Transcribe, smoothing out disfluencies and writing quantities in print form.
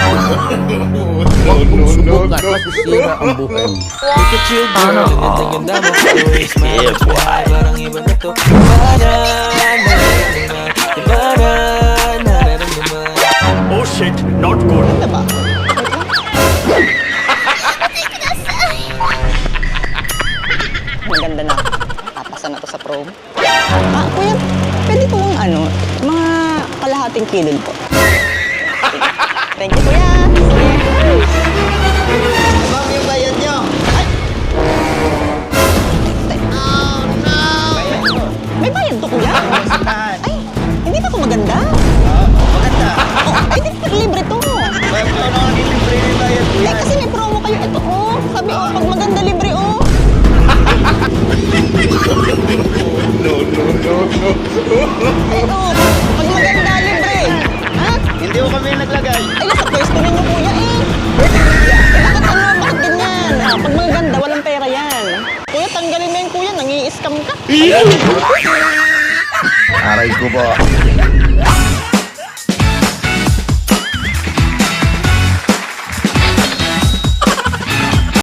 Huwag mong subukan masisira ang buhay mo. Look at you, girl. Ang ganda-ganda mo. Always smile. Parang iba na to. Nararamdaman. Oh shit, not good. Diba? Maganda na. Papasa na to sa prom. Kuya, pwede po ang mga kalahating kilid po. Thank you, kuya. Ma'am, yung bayad nyo. Oh, no! May bayad to, kuya? Ay, hindi ba ito maganda? Maganda. Oh, ay, di libre to. Ma'am, ano ang libre yung bayad Eh, yan? kasi may promo kayo. Ito, oh. Sabi, oh, pag maganda libre, oh. Ay, oh, pag maganda libre. Ha? Hindi ko kami naglagay. Ay, nasa pwesto ninyo, kuya, eh. Bakit ganyan? Pag maganda, walang pera yan. Kuya, tanggalin mo yung kuya, nangi-scam ka. Aray ko ba?